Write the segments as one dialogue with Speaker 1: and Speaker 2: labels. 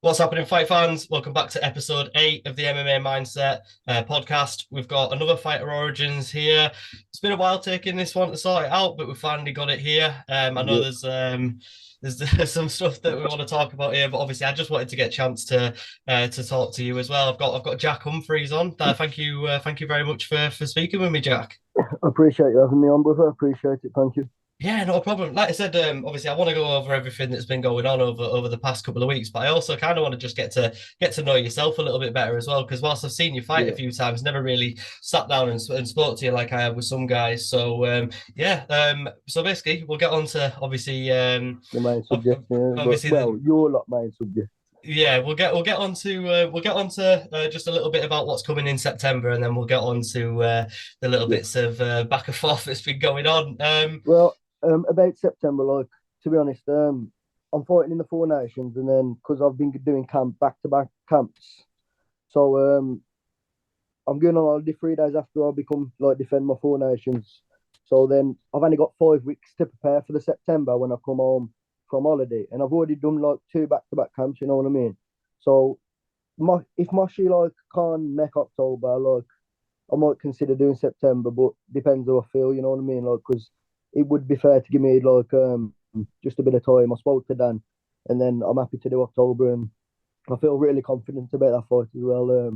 Speaker 1: What's happening, fight fans? Welcome back to episode 8 of the MMA Mindset podcast. We've got another Fighter Origins here. It's been a while taking this one to sort it out, but we finally got it here. I know
Speaker 2: Yeah,
Speaker 1: there's some stuff that we want to talk about here, but obviously I just wanted to get a chance to talk to you as well. I've got Jack Humphries on. Thank you very much for speaking with me, Jack.
Speaker 2: I appreciate you having me on, brother. I appreciate it. Thank you.
Speaker 1: Yeah, no problem. Like I said, obviously I want to go over everything that's been going on over the past couple of weeks, but I also kind of want to just get to know yourself a little bit better as well. Because whilst I've seen you fight a
Speaker 2: Yeah,
Speaker 1: few times, never really sat down and spoke to you like I have with some guys. So yeah, so basically we'll get on to
Speaker 2: the main subject. Yeah, but
Speaker 1: obviously
Speaker 2: well, your lot main subject.
Speaker 1: yeah, we'll get on to just a little bit about what's coming in September, and then we'll get on to the little
Speaker 2: Yeah.
Speaker 1: bits of back and forth that's been going on.
Speaker 2: Well, about September, like to be honest, I'm fighting in the Four Nations, and then because I've been doing back to back camps, so I'm going on holiday 3 days after I become like defend my Four Nations. So then I've only got 5 weeks to prepare for the September when I come home from holiday, and I've already done like two back to back camps. You know what I mean? So if Moshi like can't make October, like I might consider doing September, but depends how I feel. You know what I mean? Like, because it would be fair to give me like just a bit of time. I spoke to Dan, and then I'm happy to do October, and I feel really confident about that fight as well.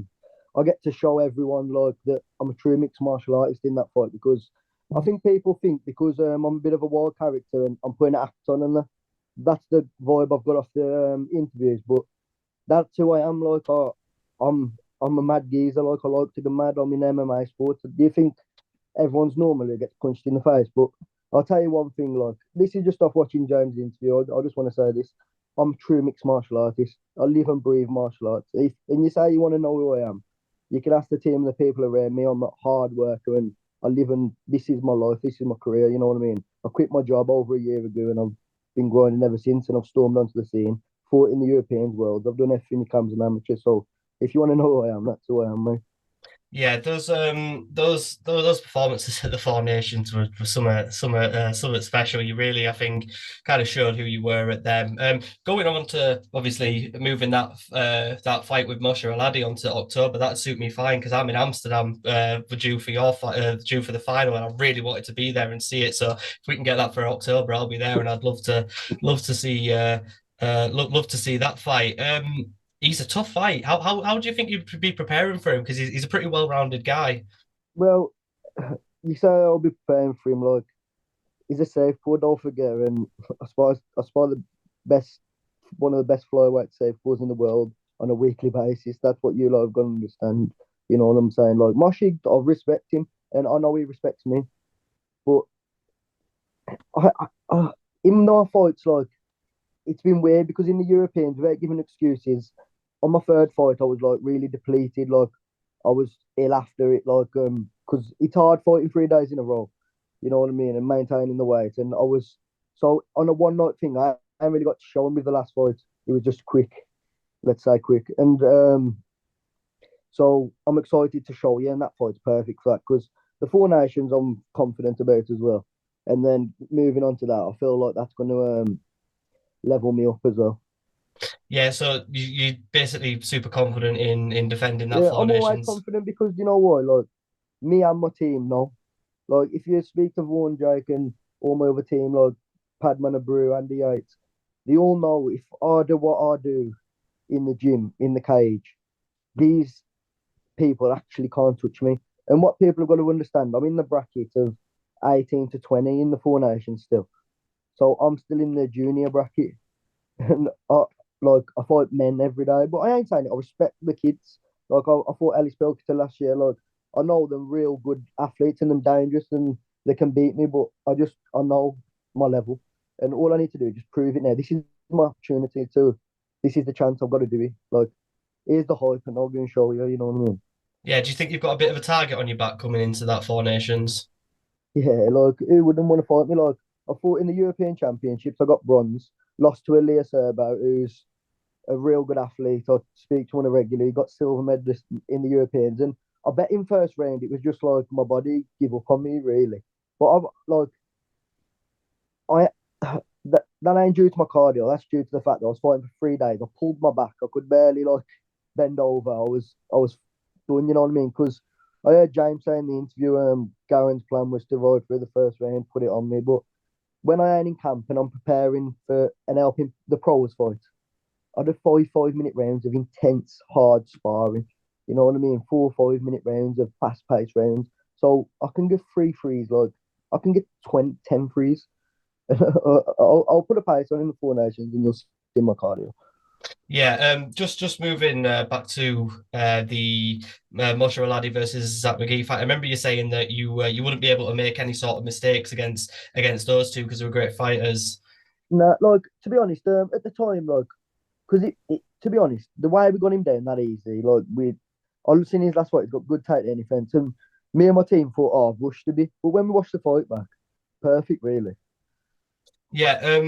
Speaker 2: I get to show everyone like that I'm a true mixed martial artist in that fight because I think people think because I'm a bit of a wild character and I'm putting acts on and that's the vibe I've got off the interviews, but that's who I am. Like I'm a mad geezer. Like I like to go mad. I'm in MMA sports. Do you think everyone's normally gets punched in the face? But I'll tell you one thing. Like this is just off watching James' interview. I just want to say this. I'm a true mixed martial artist. I live and breathe martial arts. And you say you want to know who I am, you can ask the team and the people around me. I'm a hard worker and I live and this is my life. This is my career. You know what I mean? I quit my job over a year ago and I've been grinding ever since. And I've stormed onto the scene, fought in the Europeans world. I've done everything that comes an amateur. So if you want to know who I am, that's who I am, mate.
Speaker 1: Yeah, those performances at the Four Nations were somewhat special. You really, I think, kind of showed who you were at them. Going on to obviously moving that fight with Moshe Aladi onto October, that suit me fine because I'm in Amsterdam due for your fight, due for the final, and I really wanted to be there and see it. So if we can get that for October, I'll be there, and I'd love to see love to see that fight. He's a tough fight. How do you think you'd be preparing for him? Because he's a pretty well-rounded guy.
Speaker 2: Well, you say I'll be preparing for him. Like he's a safe boy, don't forget. And I suppose the best, one of the best flyweight safe boys in the world on a weekly basis. That's what you lot have got to understand. You know what I'm saying? Like Moshi, I respect him, and I know he respects me. But even though I fights like it's been weird because in the Europeans, without giving excuses, on my third fight, I was like really depleted. Like I was ill after it, like because it's hard fighting 3 days in a row. You know what I mean, and maintaining the weight. And I was so on a one night thing. I ain't really got to show him with the last fight. It was just quick, let's say quick. And so I'm excited to show you, and that fight's perfect for that because the Four Nations I'm confident about as well. And then moving on to that, I feel like that's going to level me up as well.
Speaker 1: Yeah, so you're basically super confident in defending that
Speaker 2: Yeah,
Speaker 1: Four
Speaker 2: I'm always
Speaker 1: Nations.
Speaker 2: confident because you know what, like me and my team know. Like if you speak to Vaughan Jake and all my other team, like Padman Abreu, Andy Yates, they all know if I do what I do in the gym, in the cage, these people actually can't touch me. And what people have got to understand, I'm in the bracket of 18 to 20 in the Four Nations still. So I'm still in the junior bracket. And I fight men every day, but I ain't saying it. I respect the kids. Like I fought Ellis Pilkington last year. Like I know them real good athletes and them dangerous and they can beat me, but I know my level. And all I need to do is just prove it now. This is my opportunity to this is the chance I've got to do it. Like here's the hype and I'll go and show you, you know what I mean?
Speaker 1: Yeah, do you think you've got a bit of a target on your back coming into that Four Nations?
Speaker 2: Yeah, like who wouldn't want to fight me? Like I fought in the European Championships, I got bronze, lost to Elias Serbo, who's a real good athlete. I speak to one regularly. He got silver medalist in the Europeans, and I bet in first round it was just like my body give up on me really. But I like I that that ain't due to my cardio. That's due to the fact that I was fighting for 3 days. I pulled my back. I could barely like bend over. I was done. You know what I mean? Because I heard James say in the interview, Garen's plan was to ride through the first round, put it on me. But when I ain't in camp and I'm preparing for and helping the pros fight, I do 5 minute rounds of intense, hard sparring. You know what I mean? 4 5 minute rounds of fast paced rounds. So I can get three threes, like I can get 20, 10 threes. I'll put a pace on in the Four Nations and you'll see my cardio.
Speaker 1: Yeah, just moving back to the Moshe Aladi versus Zach McGee fight. I remember you saying that you wouldn't be able to make any sort of mistakes against those two because they were great fighters.
Speaker 2: Nah, like to be honest, at the time, like, because to be honest, the way we got him down that easy, like I've seen his last fight, he's got good takedown defense, and me and my team thought, oh, I've rushed a bit, but when we watched the fight back, perfect, really.
Speaker 1: Yeah,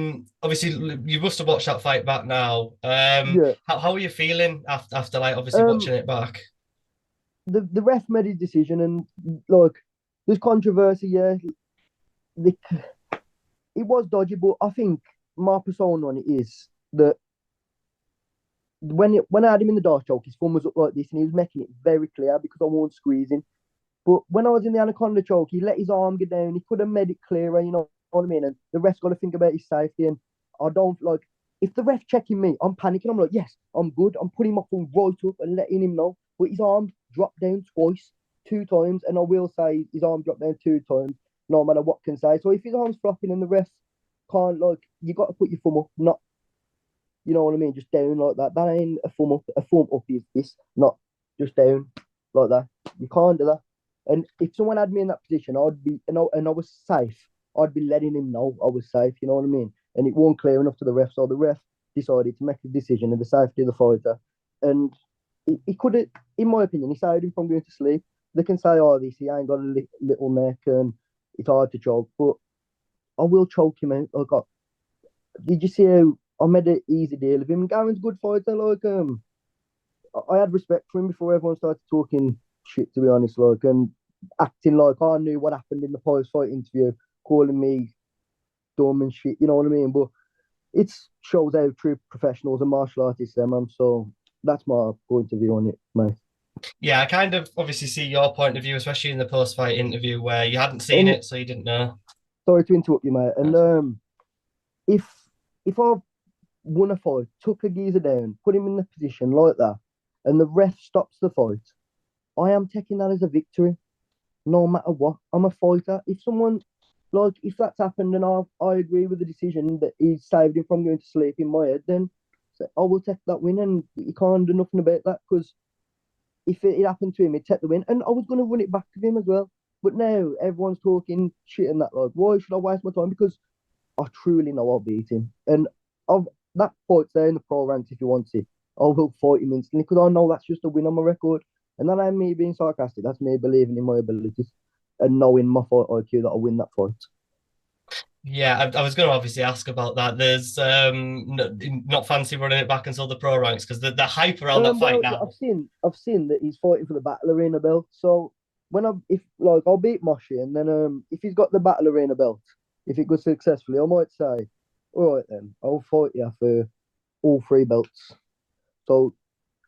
Speaker 1: obviously you must have watched that fight back now.
Speaker 2: Yeah.
Speaker 1: How are you feeling after like obviously
Speaker 2: Um,
Speaker 1: watching it back?
Speaker 2: the ref made his decision, and like, there's controversy. Yeah, the, it was dodgy, but I think my persona on it is that when I had him in the dark choke, his thumb was up like this, and he was making it very clear because I wasn't squeezing. But when I was in the anaconda choke, he let his arm get down. He could have made it clearer, you know what I mean? And the ref's got to think about his safety. And I don't like if the ref checking me, I'm panicking. I'm like, yes, I'm good. I'm putting my phone right up and letting him know. But his arm dropped down twice, 2 times, and I will say his arm dropped down 2 times, no matter what can say. So if his arm's flopping and the ref can't like, you got to put your thumb up, not you know what I mean, just down like that. That ain't a thumb up. A thumb up is this, not just down like that. You can't do that. And if someone had me in that position, I'd be, and I was safe. I'd be letting him know I was safe. You know what I mean? And it wasn't clear enough to the ref, so the ref decided to make the decision of the safety of the fighter. And he could have, in my opinion, he saved him from going to sleep. They can say, "Oh, this he ain't got a little neck and it's hard to choke," but I will choke him out. I got. Did you see how I made an easy deal of him? Garen's a good fighter. Like I had respect for him before everyone started talking shit. To be honest, like and acting like I knew what happened in the post fight interview, calling me dumb and shit. You know what I mean? But it shows how true professionals and martial artists are, man. So that's my point of view on it, mate.
Speaker 1: Yeah, I kind of obviously see your point of view, especially in the post-fight interview where you hadn't seen
Speaker 2: And
Speaker 1: it, so you didn't know.
Speaker 2: sorry to interrupt you, mate. And if if I won a fight, took a geezer down, put him in the position like that, and the ref stops the fight, I am taking that as a victory, no matter what. I'm a fighter. If someone like if that's happened and I agree with the decision that he saved him from going to sleep in my head, then I will take that win, and you can't do nothing about that because if it happened to him, he'd take the win, and I was going to run it back to him as well. But now everyone's talking shit and that like, why should I waste my time? Because I truly know I'll beat him, and I've that fight's there in the pro ranks if he wants it. I will fight him instantly because I know that's just a win on my record. And that ain't me being sarcastic. That's me believing in my abilities and knowing my fight IQ that I'll win that fight.
Speaker 1: Yeah, I was going to obviously ask about that. There's not fancy running it back until the pro ranks because the hype around that fight
Speaker 2: Well,
Speaker 1: now.
Speaker 2: I've seen that he's fighting for the battle arena belt. So when I if like I'll beat Moshi, and then if he's got the battle arena belt, if it goes successfully, I might say, all right then, I'll fight you for all three belts. So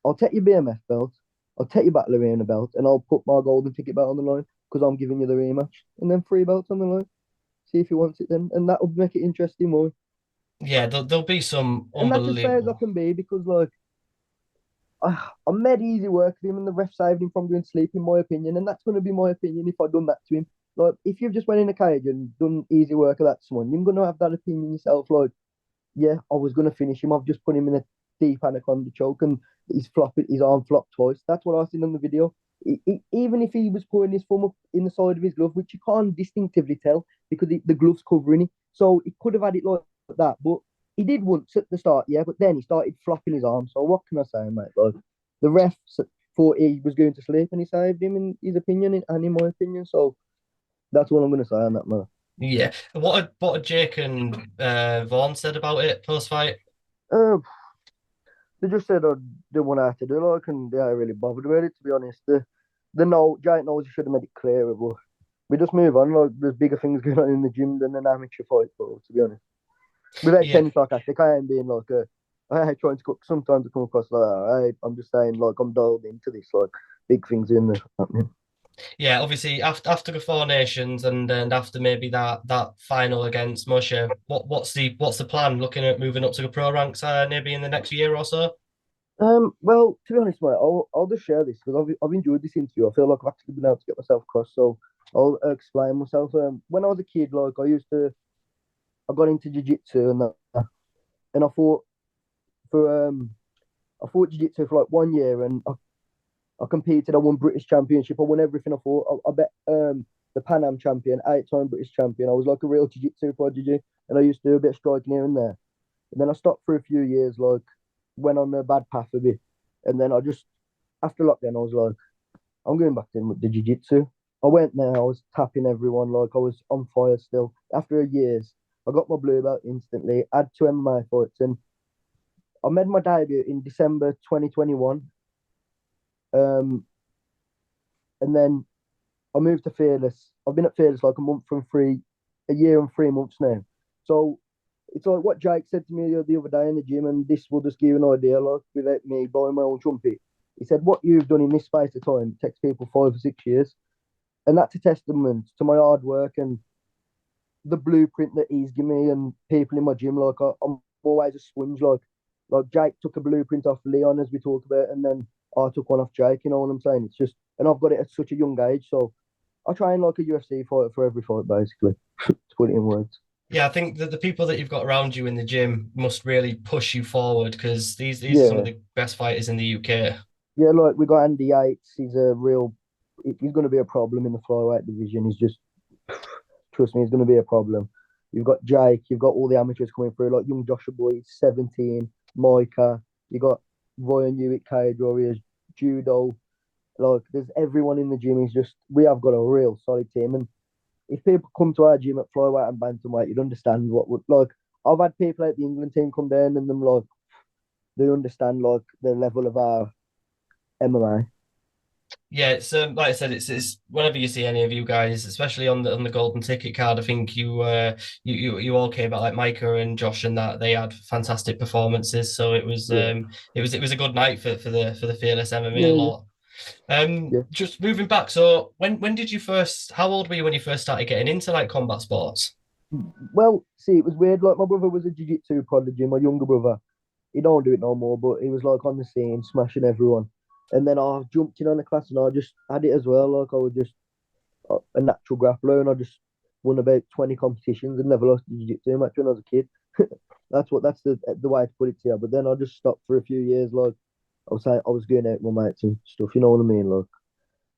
Speaker 2: I'll take your BMF belt, I'll take your battle arena belt, and I'll put my golden ticket belt on the line because I'm giving you the rematch, and then three belts on the line. See if he wants it then, and that'll make it interesting more.
Speaker 1: Yeah, there'll be some
Speaker 2: And that's as fair as I
Speaker 1: unbelievable.
Speaker 2: can be because like I made easy work of him, and the ref saved him from going to sleep, in my opinion. And that's going to be my opinion if I'd done that to him. Like, if you've just went in a cage and done easy work of that to someone, you're going to have that opinion yourself. Like, yeah, I was going to finish him. I've just put him in a deep anaconda choke, and his arm flopped twice. That's what I seen on the video. Even if he was putting his thumb up in the side of his glove, which you can't distinctively tell because the glove's covering it, so he could have had it like that. But he did once at the start, yeah. But then he started flopping his arm. So what can I say, mate? Like the ref thought he was going to sleep, and he saved him in his opinion and in my opinion. So that's what I'm going to say on that, man.
Speaker 1: Yeah. What had Jake and Vaughn said about it post fight?
Speaker 2: Uh, they just said they want to have to do like, and they ain't really bothered about it. To be honest, the no Giant knows he should have made it clearer, but we just move on. Like, there's bigger things going on in the gym than an amateur fight, bro. To be honest. Without
Speaker 1: Yeah,
Speaker 2: saying sarcastic, I ain't being like a. I hate trying to cook. Sometimes I come across like that. I'm just saying like I'm dialed into this like big things in there happening.
Speaker 1: yeah. Obviously, after the Four Nations and after maybe that final against Moshe, what's the plan? Looking at moving up to the pro ranks, maybe in the next year or so.
Speaker 2: Well, to be honest, mate, I'll just share this because I've enjoyed this interview. I feel like I've actually been able to get myself across, so I'll explain myself. When I was a kid, like I got into jiu-jitsu and that, and for I fought jiu-jitsu for like 1 year, and I competed. I won British Championship. I won everything. I bet the Pan Am champion, 8-time British champion. I was like a real jiu-jitsu prodigy, and I used to do a bit of striking here and there. And then I stopped for a few years, like went on a bad path a bit, and then I just after lockdown, I was like, I'm going back to the jiu-jitsu. I went there. I was tapping everyone like I was on fire still. After years, I got my blue belt instantly. Had two MMA fights, and I made my debut in December 2021. Um, and then I moved to Fearless. I've been at Fearless like a year and 3 months now. So it's like what Jake said to me the other day in the gym, and this will just give you an idea, like without me blowing my own trumpet. He said, what you've done in this space of time takes people 5 or 6 years. And that's a testament to my hard work and the blueprint that he's given me and people in my gym. Like I'm always a sponge. Like Jake took a blueprint off Leon as we talked about, and then I took one off Jake. You know what I'm saying? It's just, and I've got it at such a young age. So I train like a UFC fighter for every fight, basically, to put it in words.
Speaker 1: Yeah, I think that the people that you've got around you in the gym must really push you forward because these are some of
Speaker 2: Yeah,
Speaker 1: the best fighters in the UK.
Speaker 2: yeah. Like we got Andy Yates. He's a real. He's going to be a problem in the flyweight division. He's just trust me, he's going to be a problem. You've got Jake, you've got all the amateurs coming through, like young Joshua Boy, 17, Micah, you got Ryan Hewitt, Cage Warriors, Judo. Like, there's everyone in the gym. Is just, we have got a real solid team. And if people come to our gym at flyweight and bantamweight, you'd understand what would, like, I've had people at the England team come down and them, like, they understand, like, the level of our MMA.
Speaker 1: Yeah, it's like I said, it's whenever you see any of you guys, especially on the golden ticket card, I think you all came out like Micah and Josh and that they had fantastic performances. So
Speaker 2: Yeah.
Speaker 1: it was a good night for the Fearless MMA
Speaker 2: Yeah, yeah,
Speaker 1: lot.
Speaker 2: yeah.
Speaker 1: Just moving back. So when did you first? How old were you when you first started getting into like combat sports?
Speaker 2: Well, see, it was weird. Like, my brother was a jiu-jitsu prodigy, my younger brother. He don't do it no more, but he was like on the scene, smashing everyone. And then I jumped in on the class and I just had it as well. Like I was just a natural grappler, and I just won about 20 competitions and never lost a jiu-jitsu match when I was a kid. That's the way to put it to you. But then I just stopped for a few years. Like I was saying, I was going out with my mates and stuff. You know what I mean? Like,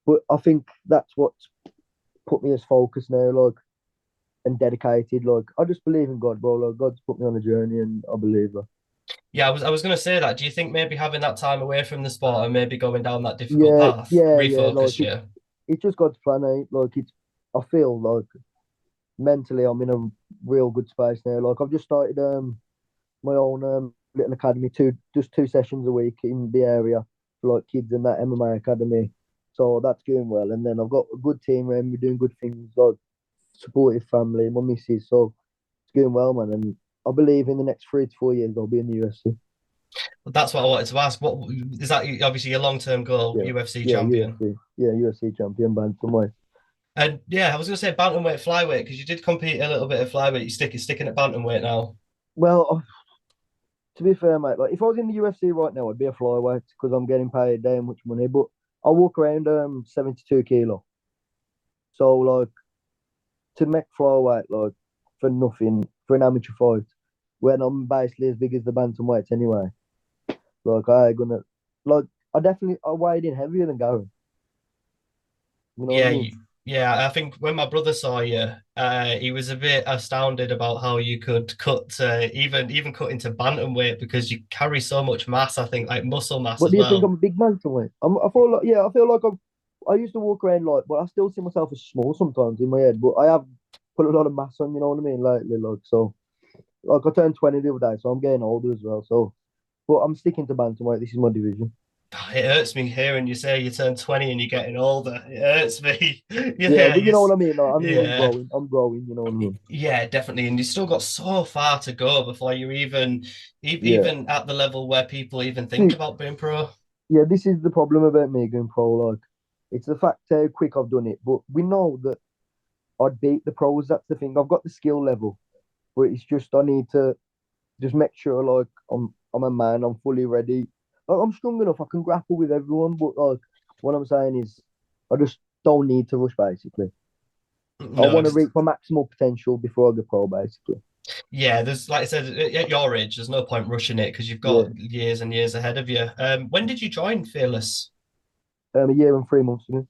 Speaker 2: but I think that's what's put me as focused now. Like and dedicated. Like I just believe in God, bro. Like God's put me on a journey, and I believe that.
Speaker 1: Yeah, I was gonna say that. Do you think maybe having that time away from the sport and maybe going down that difficult
Speaker 2: Yeah,
Speaker 1: path
Speaker 2: yeah. Like
Speaker 1: refocused you?
Speaker 2: it's just God's plan, eh? Like it's. I feel like mentally I'm in a real good space now. Like I've just started my own little academy, just 2 sessions a week in the area for like kids in that MMA academy. So that's going well. And then I've got a good team around me doing good things, like supportive family, my missus. So it's going well, man. And I believe in the next 3 to 4 years I'll be in the UFC.
Speaker 1: That's what I wanted to ask. What is that? Obviously, your long-term goal,
Speaker 2: Yeah,
Speaker 1: UFC
Speaker 2: yeah,
Speaker 1: champion.
Speaker 2: UFC, yeah, UFC champion bantamweight.
Speaker 1: And yeah, I was gonna say bantamweight, flyweight because you did compete a little bit of flyweight. You sticking at bantamweight now.
Speaker 2: Well, to be fair, mate, like if I was in the UFC right now, I'd be a flyweight because I'm getting paid damn much money. But I walk around 72 kilo. So like to make flyweight like for nothing for an amateur fight when I'm basically as big as the bantamweights anyway. Like I ain't gonna like I weighed in heavier than Gary. You know what I
Speaker 1: Yeah,
Speaker 2: mean?
Speaker 1: yeah. I think when my brother saw you, he was a bit astounded about how you could cut even cut into bantamweight because you carry so much mass. I think like muscle mass
Speaker 2: But
Speaker 1: as
Speaker 2: do you think I'm
Speaker 1: well.
Speaker 2: a big bantamweight? I feel like yeah, I feel like I used to walk around like, but I still see myself as small sometimes in my head. But I have put a lot of mass on. You know what I mean? Lately, like so. Like I turned 20 the other day, so I'm getting older as well. So, but I'm sticking to bantamweight. This is my division.
Speaker 1: It hurts me hearing you say you turn 20 and you're getting older. It hurts me.
Speaker 2: Yeah,
Speaker 1: Yeah,
Speaker 2: but you know what I mean. Like, I mean, I'm
Speaker 1: yeah,
Speaker 2: growing. I'm growing. You know what I mean?
Speaker 1: yeah, definitely. And you still got so far to go before you're
Speaker 2: Yeah.
Speaker 1: even at the level where people even think
Speaker 2: See,
Speaker 1: about being pro.
Speaker 2: yeah, this is the problem about me going pro. Like, it's the fact how quick I've done it. But we know that I'd beat the pros. That's the thing. I've got the skill level, but it's just I need to just make sure like I'm a man. I'm fully ready. Like, I'm strong enough. I can grapple with everyone. But like what I'm saying is, I just don't need to rush. Basically, I
Speaker 1: No,
Speaker 2: want to reach my maximal potential before I go pro. Basically,
Speaker 1: yeah, there's like I said, at your age, there's no point rushing it because you've
Speaker 2: yeah.
Speaker 1: got years and years ahead of you. When did you join Fearless?
Speaker 2: A year and 3 months ago.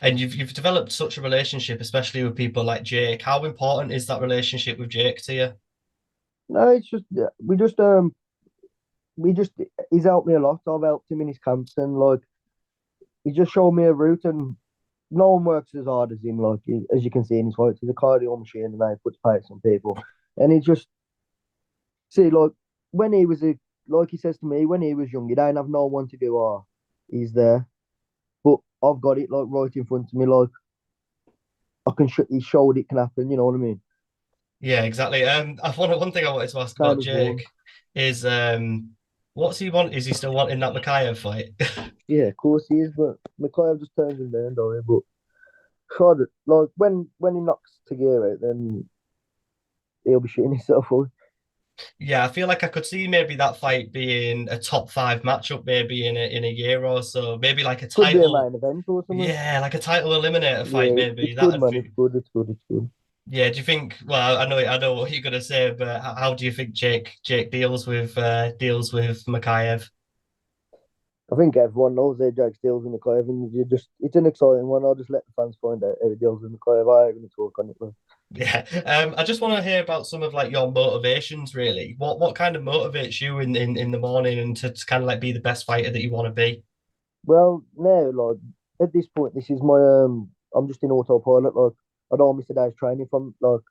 Speaker 1: And you've developed such a relationship, especially with people like Jake. How important is that relationship with Jake to you?
Speaker 2: No, it's just we just he's helped me a lot. I've helped him in his camps and like he just showed me a route and no one works as hard as him. Like as you can see in his fights, he's a cardio machine and he puts pace on people. And he just see like when he was a like he says to me when he was young, he didn't have no one to go. Oh, he's there, but I've got it like right in front of me. Like I can. He showed it can happen. You know what I mean?
Speaker 1: Yeah, exactly. One thing I wanted to ask
Speaker 2: Same
Speaker 1: about
Speaker 2: as Vaughan.
Speaker 1: Jake is what's he want? Is he still wanting that Makayev fight?
Speaker 2: Yeah, of course he is, but Mikhail just turns him down, don't he? But God, like when he knocks Tagir out, then he'll be shitting himself.
Speaker 1: Yeah, I feel like I could see maybe that fight being a top five matchup, maybe in a year or so. Maybe like a
Speaker 2: Could be a
Speaker 1: title,
Speaker 2: main event or something.
Speaker 1: yeah, like a title eliminator fight,
Speaker 2: Yeah,
Speaker 1: maybe.
Speaker 2: it's good,
Speaker 1: That'd
Speaker 2: man.
Speaker 1: be
Speaker 2: It's good. It's good. It's good.
Speaker 1: yeah. Do you think? Well, I know what you're gonna say, but how do you think Jake deals with Makayev?
Speaker 2: I think everyone knows that Jack deals in the Clive, and you just it's an exciting one. I'll just let the fans find out how he deals in the Clive. I ain't going to talk on it, man.
Speaker 1: Yeah. I just want to hear about some of like your motivations, really. What kind of motivates you in the morning and to kind of like be the best fighter that you want to be?
Speaker 2: Well, no, like at this point, this is my I'm just in autopilot. Like I don't miss a day's training from like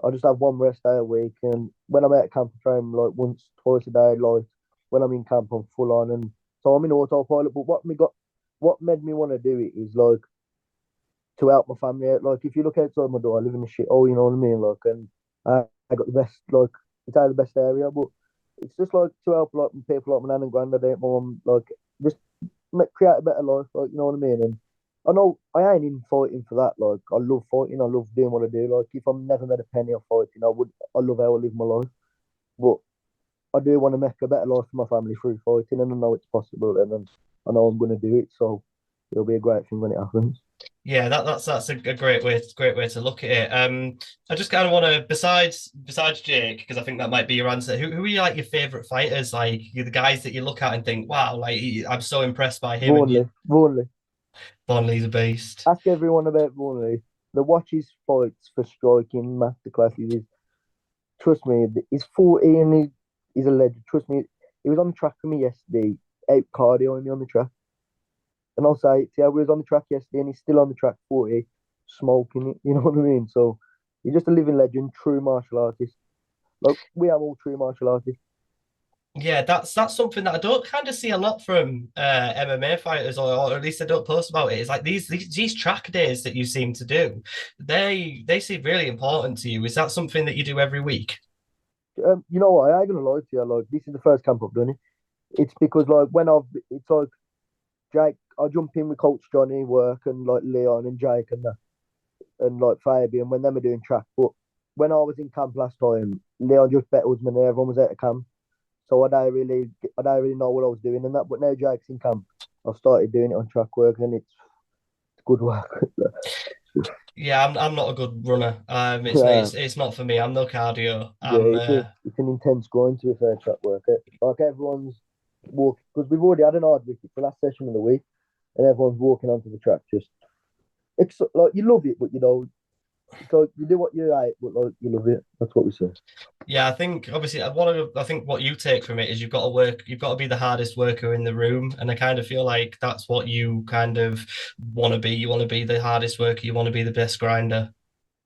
Speaker 2: I just have one rest day a week, and when I'm at camp, I train like once, twice a day. Like when I'm in camp, I'm full on, and so I'm in autopilot. But what made me want to do it is like to help my family out. Like if you look outside my door, I live in a shit hole, you know what I mean? Like and I got the best like it's out of the best area, but it's just like to help like people like my nan and granddad out, my mum, like just create a better life, like you know what I mean? And I know I ain't in fighting for that. Like I love fighting, I love doing what I do. Like if I'm never made a penny of fighting, I love how I live my life. But I do want to make a better life for my family through fighting, and I know it's possible, and I know I'm going to do it. So it'll be a great thing when it happens.
Speaker 1: Yeah, that's a great way to look at it. I just kind of want to besides Jake because I think that might be your answer. Who are you like your favorite fighters? Like you the guys that you look at and think, wow, like I'm so impressed by him. And you,
Speaker 2: Vaughan.
Speaker 1: Von Lee's a beast.
Speaker 2: Ask everyone about Vaughan. The watch his fights for striking masterclasses. Trust me, he's 40 and he's a legend. Trust me, he was on the track for me yesterday, out cardio me on the track. And I'll say it to you, we was on the track yesterday and he's still on the track 40, smoking it. You know what I mean? So he's just a living legend, true martial artist. Like we are all true martial artists.
Speaker 1: Yeah, that's something that I don't kind of see a lot from MMA fighters, or at least they don't post about it. It's like these track days that you seem to do, they seem really important to you. Is that something that you do every week?
Speaker 2: You know what? I ain't gonna lie to you. Like this is the first camp I've done it. It's because like it's like Jake, I jump in with Coach Johnny work and like Leon and Jake and that, and like Fabian when they were doing track. But when I was in camp last time, Leon just battles me and everyone was out of camp. So I don't really know what I was doing in that. But now Jake's in camp, I've started doing it on track work and it's good work.
Speaker 1: Yeah, I'm not a good runner.
Speaker 2: Yeah,
Speaker 1: It's not for me. I'm no cardio.
Speaker 2: yeah,
Speaker 1: I'm
Speaker 2: it's an intense grind to be fair track work. Like everyone's walking because we've already had an hard week. It's the last session of the week, and everyone's walking onto the track. Just it's like you love it, but you know, it's like you do what you hate, but like you love it. That's what we say.
Speaker 1: yeah. I think obviously I think what you take from it is you've got to be the hardest worker in the room, and I kind of feel like that's what you kind of want to be. You want to be the hardest worker. You want to be the best grinder.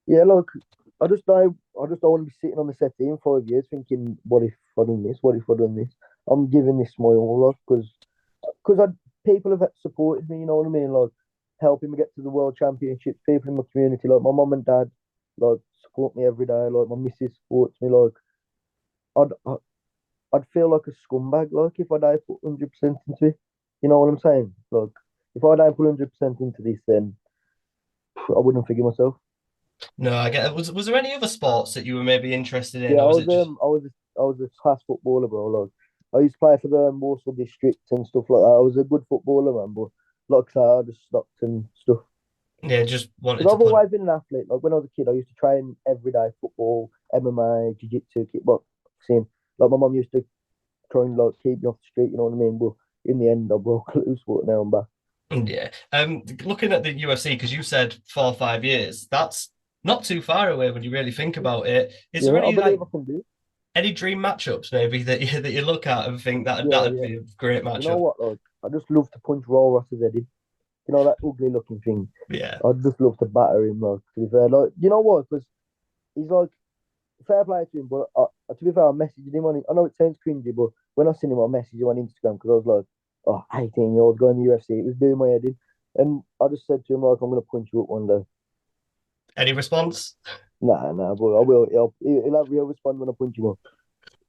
Speaker 2: Yeah, look, I just don't want to be sitting on the settee in 5 years thinking, what if I done this? What if I done this? I'm giving this my all, because because I people have supported me. You know what I mean? Like helping me get to the world championships. People in my community, like my mum and dad, like support me every day. Like my missus supports me. Like I'd I'd feel like a scumbag. Like if I don't put 100% into it. You know what I'm saying? Like if I don't put 100% into this, then I wouldn't figure myself.
Speaker 1: No, I get it. Was there any other sports that you were maybe interested in,
Speaker 2: Yeah,
Speaker 1: or was it just
Speaker 2: I was a class footballer, bro. Like I used to play for the Warsaw district and stuff like that. I was a good footballer, man. But like I say, I just stopped and stuff.
Speaker 1: yeah, just wanted
Speaker 2: Because
Speaker 1: to
Speaker 2: I've
Speaker 1: put
Speaker 2: always been an athlete. Like when I was a kid, I used to train every day: football, MMA, jiu-jitsu, kickboxing. Like my mum used to try and like keep me off the street. You know what I mean? But in the end, I broke loose. But now I'm back.
Speaker 1: yeah. Looking at the UFC because you said 4 or 5 years, that's not too far away when you really think about it. Is there
Speaker 2: Yeah, I
Speaker 1: any
Speaker 2: believe
Speaker 1: like
Speaker 2: I can do it.
Speaker 1: any dream matchups maybe that you look at and think that
Speaker 2: Yeah,
Speaker 1: that'd
Speaker 2: yeah.
Speaker 1: be a great
Speaker 2: You know
Speaker 1: matchup?
Speaker 2: what? Like I just love to punch Raw Ross's head in. You know that ugly looking thing.
Speaker 1: Yeah.
Speaker 2: I'd just love to batter him. Like to be fair, like you know what? Because he's like fair play to him, but to be fair, I messaged him on. I know it sounds cringy, but when I seen him, I messaged him on Instagram because I was like, "Oh, 18-year-old going to the UFC." It was doing my head in, and I just said to him like, "I'm gonna punch you up one day."
Speaker 1: Any response?
Speaker 2: Nah, nah, but I will. He'll have real respond when I punch him up.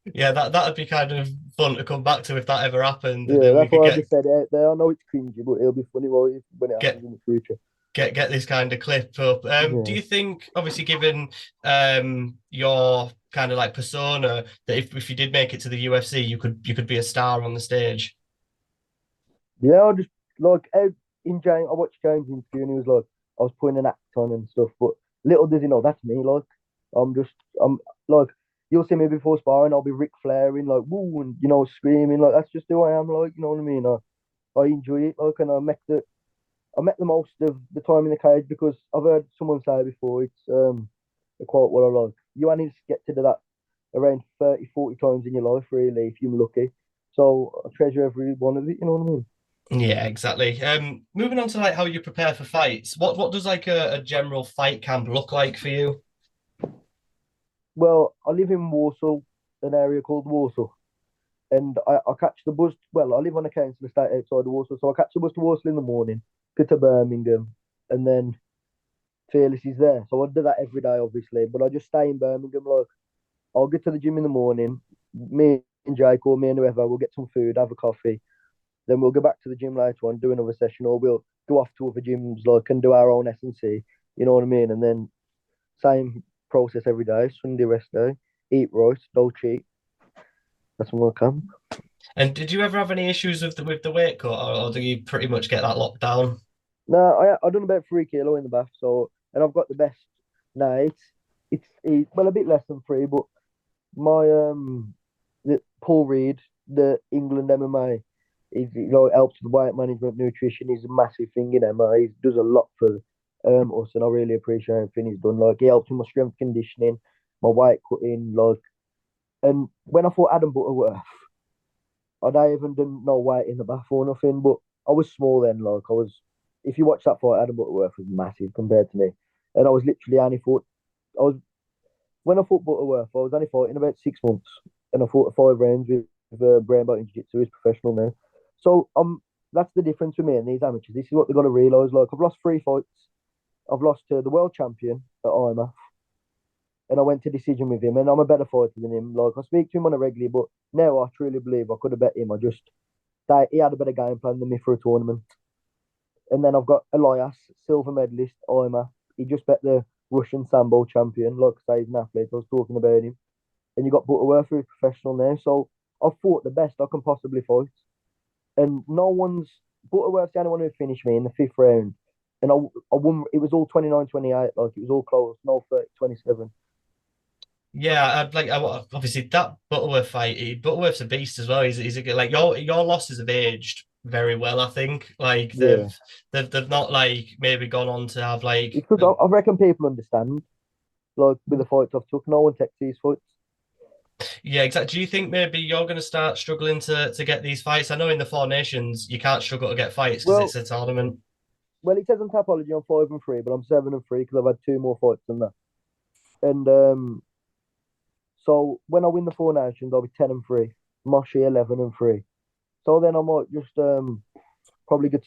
Speaker 1: Yeah, that'd be kind of fun to come back to if that ever happened, and
Speaker 2: Yeah,
Speaker 1: then we
Speaker 2: that's
Speaker 1: could
Speaker 2: why I
Speaker 1: get
Speaker 2: just said it there. I know it's cringy, but it'll be funny when it
Speaker 1: get
Speaker 2: happens in the future.
Speaker 1: get this kind of clip up. Do
Speaker 2: Yeah.
Speaker 1: you think, obviously, given your kind of like persona, that if you did make it to the UFC, you could be a star on the stage?
Speaker 2: Yeah, I just like in James. I watched James' interview and he was like, I was putting an act on and stuff. But little does he know that's me. Like, I'm just, I'm like, you'll see me before sparring. I'll be Ric Flairing, like, woo, and screaming. Like, that's just who I am. Like, you know what I mean? I enjoy it. Like, and I met the most of the time in the cage because I've heard someone say before. It's a quote what I like. You only get to do that around 30, 40 times in your life, really, if you're lucky. So I treasure every one of it. You know what I mean?
Speaker 1: Yeah, exactly. Moving on to like how you prepare for fights. What does like a general fight camp look like for you?
Speaker 2: Well, I live in Warsaw, an area called Warsaw, and I catch the bus. Well, I live on a council estate outside of Warsaw, so I catch the bus to Warsaw in the morning, go to Birmingham, and then Fearless is there. So I do that every day, obviously, but I just stay in Birmingham. Like, I'll get to the gym in the morning, me and Jake or me and whoever, we'll get some food, have a coffee, then we'll go back to the gym later on, do another session, or we'll go off to other gyms, like, and do our own S&C, you know what I mean? And then same process every day, Sunday rest day, eat right, don't cheat. That's what I come.
Speaker 1: And did you ever have any issues with the weight cut, or do you pretty much get that locked down?
Speaker 2: No, I done about 3 kilo in the bath, so and I've got the best. No, it's well a bit less than three, but my Paul Reed, the England MMA, helps with weight management, nutrition. He's a massive thing in MMA. He does a lot for us, and I really appreciate everything he's done. Like he helps with my strength conditioning, my weight cutting, like. And when I fought Adam Butterworth, I even didn't know weight in the bath or nothing, but I was small then. Like I was, if you watch that fight, Adam Butterworth was massive compared to me, and I was literally only fought. I was when I fought Butterworth, I was only fighting about 6 months, and I fought 5 rounds with Brain Belt in Jiu-Jitsu. He's professional now, so that's the difference with me and these amateurs. This is what they've got to realise. Like I've lost 3 fights. I've lost to the world champion at IMA, and I went to decision with him, and I'm a better fighter than him. Like I speak to him on a regular, but now I truly believe I could have bet him. He had a better game plan than me for a tournament. And then I've got Elias, silver medalist, IMA. He just bet the Russian Sambo champion. Like I say, he's an athlete. I was talking about him. And you got Butterworth, who's professional now. So I've fought the best I can possibly fight. And no one's Butterworth's the only one who finished me in the fifth round. And I won. It was all 29-28. Like it was all close. No 30-27.
Speaker 1: Yeah, I'd like obviously that Butterworth fight. Butterworth's a beast as well. He's a good like your losses have aged very well. I think like
Speaker 2: Yeah.
Speaker 1: they've not like maybe gone on to have like
Speaker 2: It's because I reckon people understand. Like with the fights I've took, no one takes these fights.
Speaker 1: yeah, exactly. Do you think maybe you're going to start struggling to get these fights? I know in the Four Nations you can't struggle to get fights because it's
Speaker 2: Well,
Speaker 1: a tournament.
Speaker 2: well, it says on Tapology I'm 5-3, but I'm 7-3 because I've had two more fights than that. And so when I win the Four Nations, I'll be 10-3. Moshi 11-3. So then I might just probably get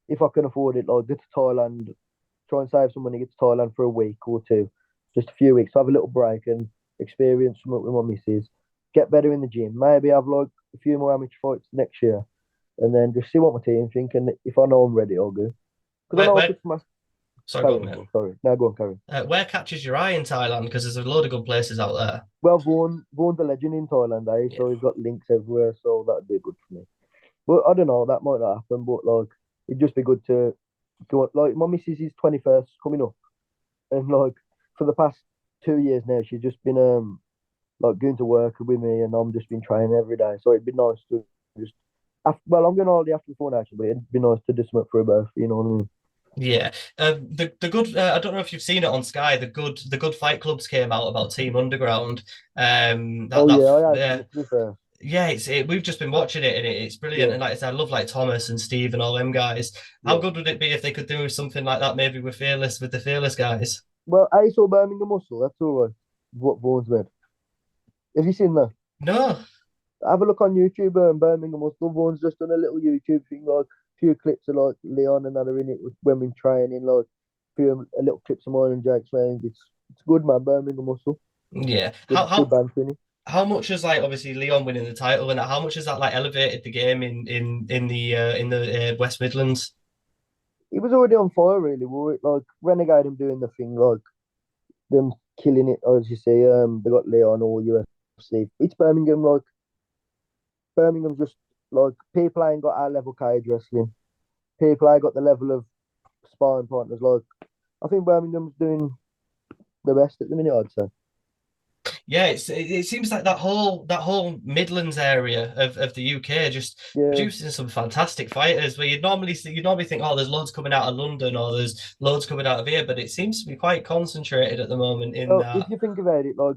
Speaker 2: if I can afford it, like get to Thailand, try and save some money, get to Thailand for a week or two, just a few weeks, have a little break and experience something with my missus, get better in the gym, maybe have like a few more amateur fights next year, and then just see what my team think, and if I know I'm ready, I'll go. Because I
Speaker 1: Where,
Speaker 2: know I
Speaker 1: where,
Speaker 2: could smash.
Speaker 1: sorry, go
Speaker 2: Carry
Speaker 1: on,
Speaker 2: on,
Speaker 1: mate.
Speaker 2: bro. Sorry. Now go on, carry on.
Speaker 1: Where catches your eye in Thailand? Because there's a load of good places out there.
Speaker 2: Well, Vaughn's a legend in Thailand, eh?
Speaker 1: Yeah.
Speaker 2: So he's got links everywhere, so that'd be good for me. But I don't know, that might not happen, but like, it'd just be good to go. Like, my missus is 21st coming up, and like, for the past 2 years now, she's just been like going to work with me, and I'm just been training every day. So it'd be nice to just, well, I'm going holiday after the 4 Nations, but it'd be nice to do something for a birthday, you know what I mean?
Speaker 1: Yeah, the good. I don't know if you've seen it on Sky. The good fight clubs came out about Team Underground. That
Speaker 2: Oh
Speaker 1: that
Speaker 2: yeah, I have seen
Speaker 1: uh,
Speaker 2: it, to be fair.
Speaker 1: yeah, we've just been watching it and it's brilliant.
Speaker 2: Yeah,
Speaker 1: And like I said, I love like Thomas and Steve and all them guys. How
Speaker 2: yeah.
Speaker 1: good would it be if they could do something like that maybe with the Fearless guys?
Speaker 2: Well, I saw Birmingham Muscle, that's all right. What Vaughn's made. Have you seen that?
Speaker 1: No,
Speaker 2: Have a look on YouTube. Birmingham Muscle. Vaughn's just done a little YouTube thing, like a few clips of like Leon and that are in it when we're training, like a little clips of mine and Jake's training. It's good, man. Birmingham Muscle.
Speaker 1: yeah.
Speaker 2: Good, good banter in it.
Speaker 1: How much has like obviously Leon winning the title and how much has that like elevated the game in the West Midlands?
Speaker 2: He was already on fire, really. Like Renegade him doing the thing, like them killing it. As you see, they got Leon or UFC. It's Birmingham, like Birmingham's just like people ain't got our level cage wrestling. People ain't got the level of sparring partners. Like I think Birmingham's doing the best at the minute, I'd say.
Speaker 1: Yeah, it seems like that whole Midlands area of the UK just
Speaker 2: Yeah.
Speaker 1: producing some fantastic fighters. Where you'd normally think, oh, there's loads coming out of London or there's loads coming out of here, but it seems to be quite concentrated at the moment in
Speaker 2: Well, if
Speaker 1: that.
Speaker 2: you think about it, like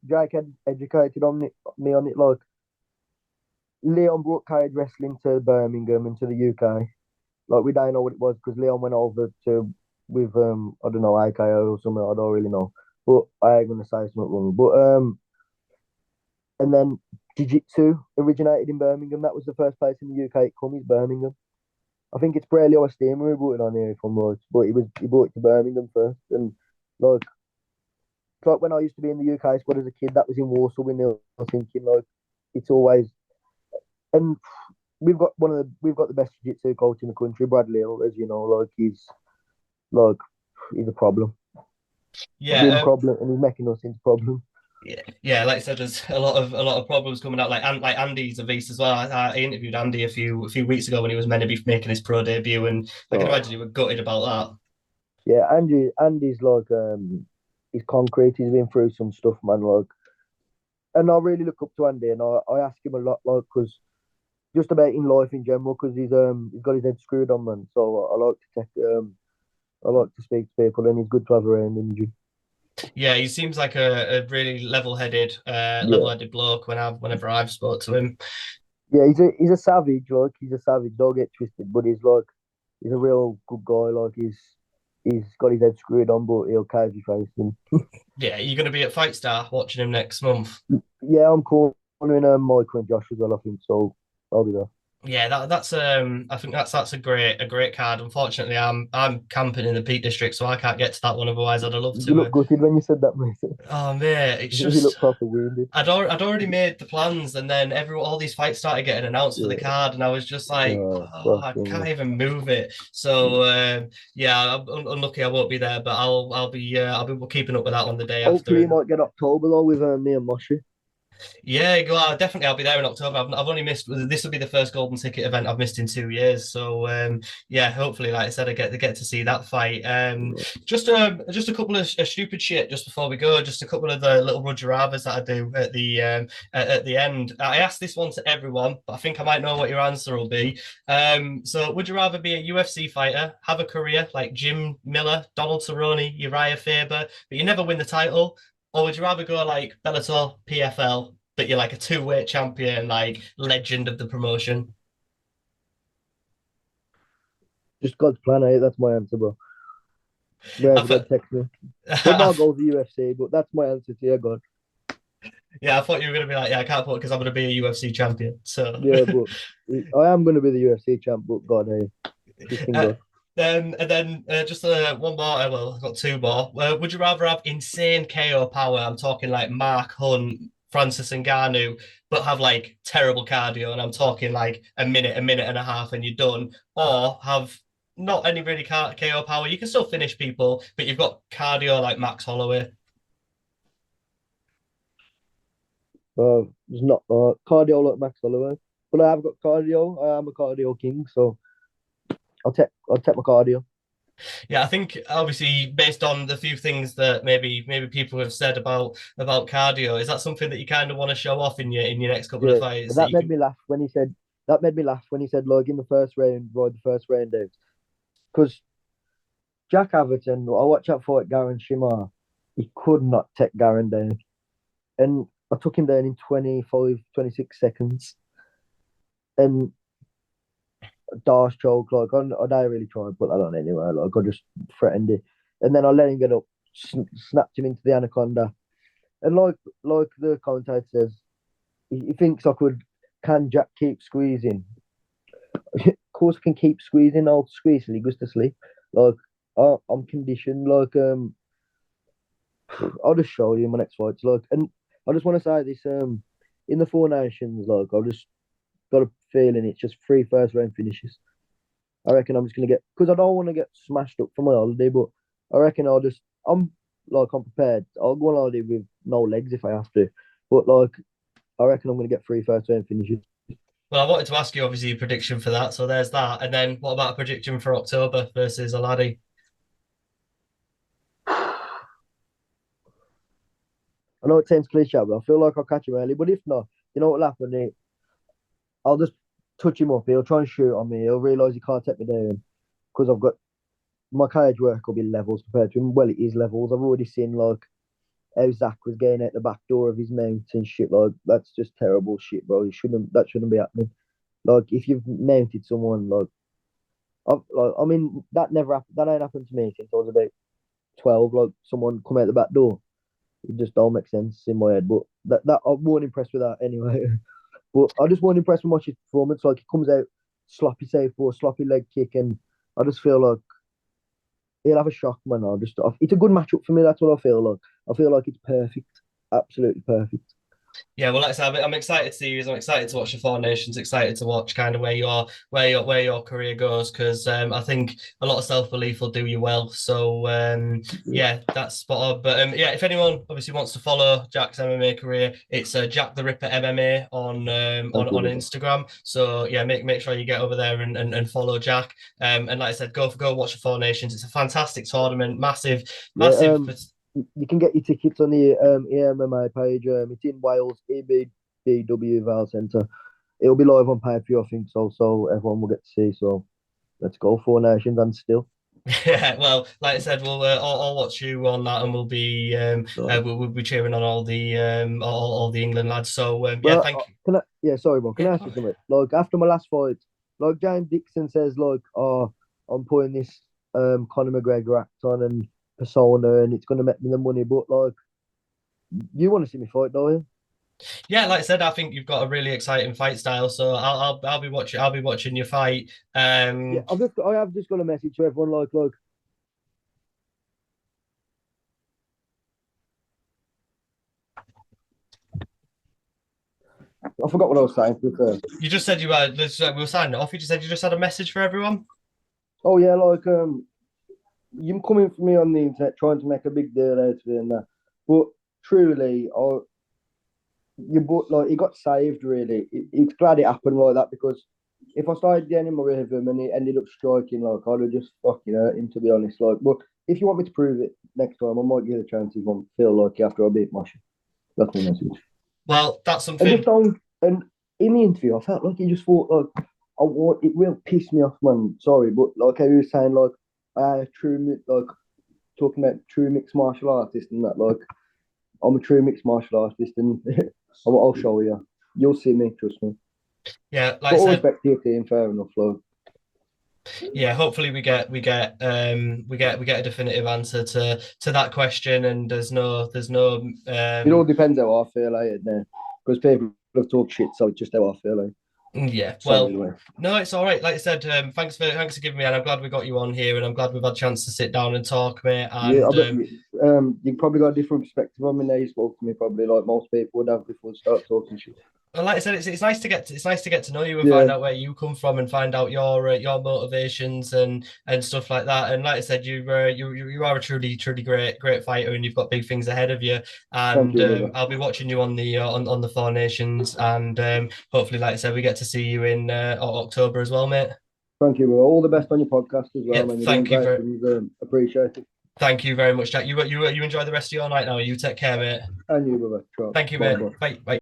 Speaker 2: Jake had educated me on it. Like Leon brought cage wrestling to Birmingham and to the UK. Like we don't know what it was because Leon went over to with I don't know AKO or something. I don't really know, but I ain't gonna say something wrong. But and then Jiu-Jitsu originated in Birmingham. That was the first place in the UK it come is Birmingham. I think it's Brayley Steamer who brought it on here if I'm right, but he brought it to Birmingham first. And like it's like when I used to be in the UK squad as a kid, that was in Warsaw. When they were thinking like it's always and we've got the best jiu-jitsu coach in the country, Bradley Hill, as you know. Like he's a problem. He's
Speaker 1: Yeah,
Speaker 2: been a problem, and he's making us into problem.
Speaker 1: yeah. Like I said, there's a lot of problems coming out. Like Andy's a beast as well. I interviewed Andy a few weeks ago when he was meant to be making his pro debut, and I can imagine
Speaker 2: Oh
Speaker 1: you were gutted about
Speaker 2: yeah, Andy's like he's concrete. He's been through some stuff, man. Like, and I really look up to Andy, and I ask him a lot, like, because just about in life in general, because he's got his head screwed on, man. So I like to speak to people, and he's good to have around in the gym.
Speaker 1: that. Yeah, he seems like a really level-headed,
Speaker 2: Yeah,
Speaker 1: level-headed bloke. Whenever I've spoke to him.
Speaker 2: yeah, he's a savage, like he's a savage. Don't get twisted, but he's a real good guy. Like he's got his head screwed on, but he'll cave your face. And
Speaker 1: Yeah, you're going to be at Fight Star watching him next month.
Speaker 2: yeah, I'm cornering Michael and Josh as well. I think so. I'll be there.
Speaker 1: Yeah, that's I think that's a great card. Unfortunately, I'm camping in the Peak District, so I can't get to that one. Otherwise, I'd have loved
Speaker 2: You
Speaker 1: to.
Speaker 2: look gutted when you said that, mate.
Speaker 1: Oh mate, it's
Speaker 2: You
Speaker 1: just
Speaker 2: look proper wounded.
Speaker 1: I'd already made the plans, and then all these fights started getting announced for the
Speaker 2: Yeah.
Speaker 1: card, and I was just like, oh, I
Speaker 2: Fucking
Speaker 1: can't
Speaker 2: hell.
Speaker 1: even move it. So yeah, I'm unlucky I won't be there, but I'll be keeping up with that one the day
Speaker 2: Hopefully, you
Speaker 1: after.
Speaker 2: might get October though with me and Moshi.
Speaker 1: Yeah, well, definitely. I'll be there in October. I've only missed. This will be the first golden ticket event I've missed in 2 years. So yeah, hopefully, like I said, I get to see that fight. Just a couple of stupid shit just before we go. Just a couple of the little Roger Arbors that I do at the end. I asked this one to everyone, but I think I might know what your answer will be. So would you rather be a UFC fighter, have a career like Jim Miller, Donald Cerrone, Uriah Faber, but you never win the title? Or would you rather go like Bellator, PFL, but you're like a two-weight champion, like legend of the promotion?
Speaker 2: Just God's plan, eh? That's my answer, bro.
Speaker 1: I,
Speaker 2: Wherever
Speaker 1: fe-
Speaker 2: God takes me. But
Speaker 1: I,
Speaker 2: my goal's the UFC, but that's my answer to you, God.
Speaker 1: Yeah, I thought you were gonna be like, yeah, I can't put it because I'm gonna be a UFC champion. So
Speaker 2: Yeah, but I am going to be the UFC champ. But God, just in
Speaker 1: uh,
Speaker 2: God.
Speaker 1: and then just one more. Well, I've got two more. Would you rather have insane KO power? I'm talking like Mark Hunt, Francis Ngannou, but have like terrible cardio, and I'm talking like a minute and a half, and you're done, or have not any really KO power. You can still finish people, but you've got cardio like Max Holloway.
Speaker 2: It's not cardio like Max Holloway, but I have got cardio. I am a cardio king, so I'll take my cardio.
Speaker 1: Yeah, I think obviously based on the few things that maybe people have said about cardio, is that something that you kind of want to show off in your next couple of
Speaker 2: Yeah,
Speaker 1: fights that
Speaker 2: that
Speaker 1: you
Speaker 2: made
Speaker 1: can?
Speaker 2: me laugh when he said that made me laugh when he said like in the first round, ride the first round out. Because Jack Everton, I watched that fight, Garen Shimar, he could not take Garen down. And I took him down in 25, 26 seconds. And Darce choke, like I don't really try and put that on anywhere. Like I just threatened it. And then I let him get up, snapped him into the anaconda. And like the commentator says, he thinks I could can Jack keep squeezing? Of course I can keep squeezing, I'll squeeze till he goes to sleep. Like I'm conditioned, like I'll just show you in my next fights. Like, and I just want to say this: in the Four Nations, like, I just got a feeling it's just three first round finishes. I reckon I'm just gonna get because I don't want to get smashed up for my holiday, but I reckon I'm prepared. I'll go on holiday with no legs if I have to, but like I reckon I'm gonna get three first round finishes.
Speaker 1: Well, I wanted to ask you obviously your prediction for that, so there's that. And then what about a prediction for October versus a laddie?
Speaker 2: I know it sounds cliche, but I feel like I'll catch him early. But if not, you know what'll happen? I'll just touch him up. He'll try and shoot on me. He'll realise he can't take me down because I've got my cage work will be levels compared to him. Well, it is levels. I've already seen like how Zach was getting out the back door of his mount and shit. Like that's just terrible shit, bro. That shouldn't be happening. Like if you've mounted someone, I mean that never happened. That ain't happened to me since I was about 12. Like someone come out the back door. It just don't make sense in my head. But that I wasn't impressed with that anyway. But I just wasn't impressed with much his performance. Like he comes out sloppy save for sloppy leg kick, and I just feel like he'll have a shock, man. It's a good matchup for me. That's what I feel like. I feel like it's perfect, absolutely perfect.
Speaker 1: Yeah, well, like I said, I'm excited to see you. I'm excited to watch the Four Nations. Excited to watch kind of where your career goes because I think a lot of self belief will do you well. So yeah, that's spot on. But yeah, if anyone obviously wants to follow Jack's MMA career, it's Jack the Ripper MMA
Speaker 2: Thank
Speaker 1: on
Speaker 2: you.
Speaker 1: Instagram. So yeah, make sure you get over there and follow Jack. And like I said, go watch the Four Nations. It's a fantastic tournament,
Speaker 2: Yeah,
Speaker 1: massive.
Speaker 2: you can get your tickets on the EMMA page. It's in Wales, EBBW Vale Centre. It'll be live on pay-per-view, I think so everyone will get to see. So let's go Four Nations and still.
Speaker 1: Yeah, well, like I said, I'll watch you on that, and
Speaker 2: So,
Speaker 1: we'll be cheering on all the England lads. So yeah,
Speaker 2: well,
Speaker 1: thank you.
Speaker 2: can I? Yeah, sorry, bro. Can
Speaker 1: Yeah,
Speaker 2: I
Speaker 1: go
Speaker 2: ask you
Speaker 1: on.
Speaker 2: something? Like after my last fight, like James Dixon says, like, oh, I'm putting this Conor McGregor act on and persona, and it's gonna make me the money. But like, you want to see me fight, don't you?
Speaker 1: Yeah, like I said, I think you've got a really exciting fight style. So I'll be watching your fight.
Speaker 2: Yeah, I have just got a message to everyone. Like, I forgot what I was saying.
Speaker 1: You just said we were signing off. You just said you just had a message for everyone.
Speaker 2: Oh yeah, like you coming for me on the internet trying to make a big deal out of it and that, but truly, you but like he got saved really. It's glad it happened like that because if I started getting my with him and he ended up striking, like I'd have just fucking hurt him to be honest. Like, but if you want me to prove it next time, I might give it a chance if I feel like after I beat Masha. That's my message.
Speaker 1: Well, that's
Speaker 2: And just
Speaker 1: something.
Speaker 2: don't. And in the interview, I felt like he just thought like I want. It will piss me off, man. Sorry, but like I was saying, like like talking about true mixed martial artist and that. Like I'm a true mixed martial artist, and I'll show you. You'll see me, trust me.
Speaker 1: Yeah, like
Speaker 2: But
Speaker 1: I
Speaker 2: all
Speaker 1: said,
Speaker 2: respect to your team, fair enough, like.
Speaker 1: yeah, hopefully we get a definitive answer to that question, and there's no
Speaker 2: It all depends how I feel, like, because people have talked shit, so it's just how I feel, like.
Speaker 1: yeah.
Speaker 2: Sorry,
Speaker 1: Well,
Speaker 2: anyway.
Speaker 1: no, it's all right. Like I said, thanks for giving me, and I'm glad we got you on here, and I'm glad we've had a chance to sit down and talk, mate.
Speaker 2: Yeah, I
Speaker 1: And
Speaker 2: bet you probably got a different perspective on me now. You spoke to me probably like most people would have before they start talking shit.
Speaker 1: like I said, it's nice to get to know you and
Speaker 2: Yeah,
Speaker 1: find out where you come from and find out your motivations and stuff like that. And like I said, you are a truly great fighter, and you've got big things ahead of you.
Speaker 2: thank
Speaker 1: And
Speaker 2: you, brother.
Speaker 1: I'll be watching you on the Four Nations, and hopefully, like I said, we get to see you in October as well, mate.
Speaker 2: Thank you, brother. All the best on your podcast as well,
Speaker 1: Yeah,
Speaker 2: man. You're doing great things. Appreciate it.
Speaker 1: thank you very much, Jack. You enjoy the rest of your night now. You take care, mate.
Speaker 2: And you, brother. Ciao.
Speaker 1: Thank you,
Speaker 2: Bye,
Speaker 1: mate.
Speaker 2: bye.
Speaker 1: Bye. Bye.